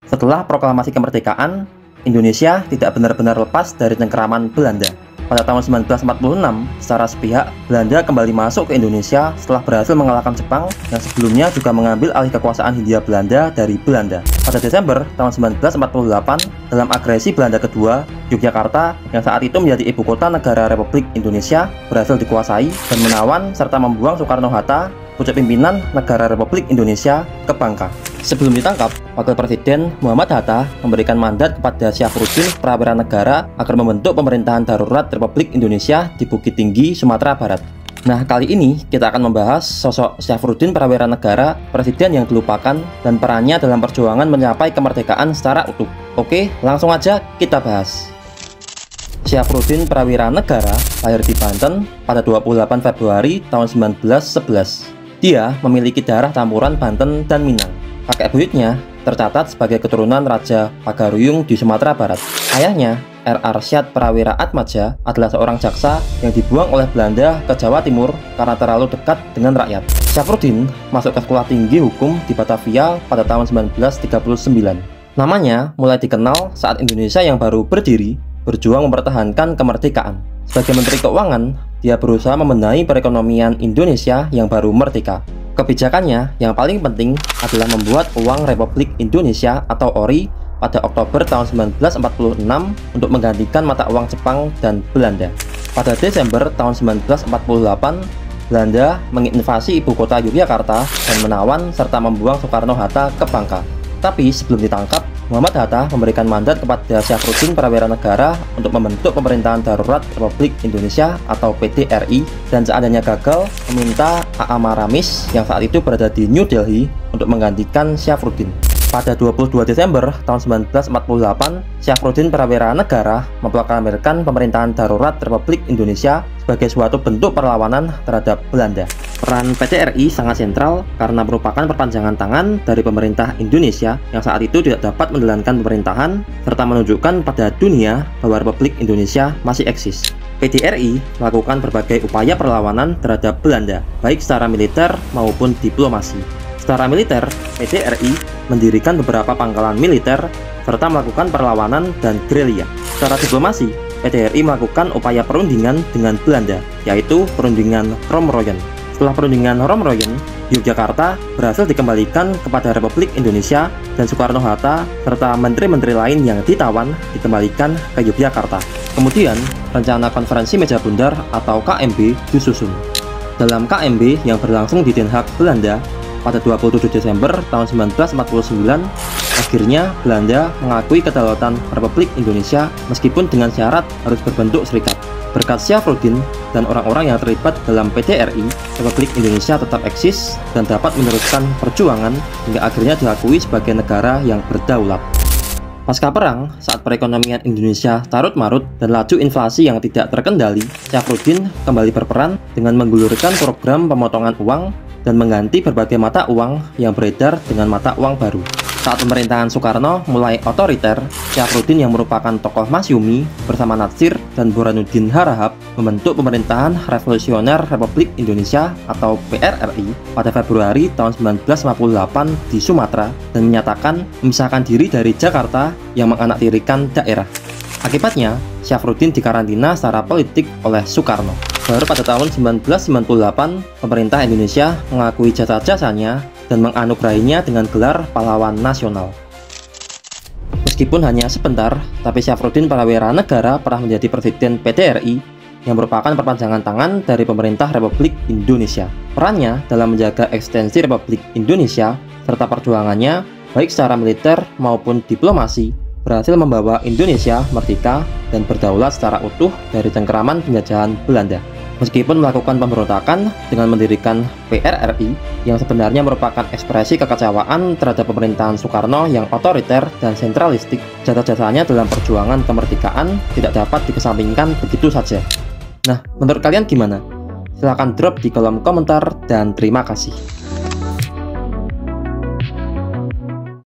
Setelah proklamasi kemerdekaan, Indonesia tidak benar-benar lepas dari cengkeraman Belanda. Pada tahun 1946, secara sepihak, Belanda kembali masuk ke Indonesia setelah berhasil mengalahkan Jepang yang sebelumnya juga mengambil alih kekuasaan Hindia Belanda dari Belanda. Pada Desember tahun 1948, dalam agresi Belanda kedua, Yogyakarta yang saat itu menjadi ibu kota negara Republik Indonesia berhasil dikuasai dan menawan serta membuang Soekarno-Hatta, pucuk pimpinan negara Republik Indonesia, ke Bangka. Sebelum ditangkap, Wakil Presiden Muhammad Hatta memberikan mandat kepada Syafruddin Prawira Negara agar membentuk pemerintahan darurat Republik Indonesia di Bukit Tinggi, Sumatera Barat. Nah, kali ini kita akan membahas sosok Syafruddin Prawira Negara, presiden yang dilupakan dan perannya dalam perjuangan mencapai kemerdekaan secara utuh. Oke, langsung aja kita bahas. Syafruddin Prawira Negara lahir di Banten pada 28 Februari tahun 1911. Dia memiliki darah campuran Banten dan Minang. Kakek buyutnya tercatat sebagai keturunan Raja Pagaruyung di Sumatera Barat. Ayahnya, R.A. Arsyad Prawira Atmaja, adalah seorang jaksa yang dibuang oleh Belanda ke Jawa Timur karena terlalu dekat dengan rakyat. Syafruddin masuk ke sekolah tinggi hukum di Batavia pada tahun 1939. Namanya mulai dikenal saat Indonesia yang baru berdiri berjuang mempertahankan kemerdekaan. Sebagai Menteri Keuangan, dia berusaha membenahi perekonomian Indonesia yang baru merdeka. Kebijakannya yang paling penting adalah membuat uang Republik Indonesia atau ORI pada Oktober tahun 1946 untuk menggantikan mata uang Jepang dan Belanda. Pada Desember tahun 1948, Belanda menginvasi ibu kota Yogyakarta dan menawan serta membuang Soekarno-Hatta ke Bangka. Tapi sebelum ditangkap, Muhammad Hatta memberikan mandat kepada Syafruddin Prawira Negara untuk membentuk pemerintahan darurat Republik Indonesia atau PDRI, dan seandainya gagal, meminta A.A. Maramis yang saat itu berada di New Delhi untuk menggantikan Syafruddin. Pada 22 Desember tahun 1948, Syafruddin Prawira Negara memproklamirkan pemerintahan darurat Republik Indonesia sebagai suatu bentuk perlawanan terhadap Belanda. Peran PDRI sangat sentral karena merupakan perpanjangan tangan dari pemerintah Indonesia yang saat itu tidak dapat menjalankan pemerintahan serta menunjukkan pada dunia bahwa Republik Indonesia masih eksis. PDRI melakukan berbagai upaya perlawanan terhadap Belanda, baik secara militer maupun diplomasi. Secara militer, PDRI mendirikan beberapa pangkalan militer serta melakukan perlawanan dan gerilya. Secara diplomasi, PDRI melakukan upaya perundingan dengan Belanda, yaitu perundingan Romroyen. Setelah perundingan Romroyen, Yogyakarta berhasil dikembalikan kepada Republik Indonesia dan Soekarno-Hatta serta menteri-menteri lain yang ditawan dikembalikan ke Yogyakarta. Kemudian, rencana konferensi meja bundar atau KMB disusun. Dalam KMB yang berlangsung di Den Haag, Belanda, pada 27 Desember tahun 1949, akhirnya Belanda mengakui kedaulatan Republik Indonesia meskipun dengan syarat harus berbentuk serikat. Berkat Syafruddin dan orang-orang yang terlibat dalam PDRI, Republik Indonesia tetap eksis dan dapat meneruskan perjuangan hingga akhirnya diakui sebagai negara yang berdaulat. Pasca perang, saat perekonomian Indonesia carut-marut dan laju inflasi yang tidak terkendali, Syafruddin kembali berperan dengan menggulirkan program pemotongan uang dan mengganti berbagai mata uang yang beredar dengan mata uang baru. Saat pemerintahan Soekarno mulai otoriter, Syafruddin yang merupakan tokoh Masyumi bersama Natsir dan Burhanuddin Harahap membentuk Pemerintahan Revolusioner Republik Indonesia atau PRRI pada Februari tahun 1958 di Sumatera dan menyatakan memisahkan diri dari Jakarta yang menganaktirikan daerah. Akibatnya, Syafruddin dikarantina secara politik oleh Soekarno. Baru pada tahun 1998, pemerintah Indonesia mengakui jasa-jasanya dan menganugerahinya dengan gelar pahlawan nasional. Meskipun hanya sebentar, tapi Syafruddin Prawira Negara pernah menjadi presiden PDRI yang merupakan perpanjangan tangan dari pemerintah Republik Indonesia. Perannya dalam menjaga ekstensi Republik Indonesia serta perjuangannya, baik secara militer maupun diplomasi, berhasil membawa Indonesia merdeka dan berdaulat secara utuh dari cengkeraman penjajahan Belanda. Meskipun melakukan pemberontakan dengan mendirikan PRRI yang sebenarnya merupakan ekspresi kekecewaan terhadap pemerintahan Soekarno yang otoriter dan sentralistik, jasa-jasanya dalam perjuangan kemerdekaan tidak dapat dikesampingkan begitu saja. Nah, menurut kalian gimana? Silahkan drop di kolom komentar dan terima kasih.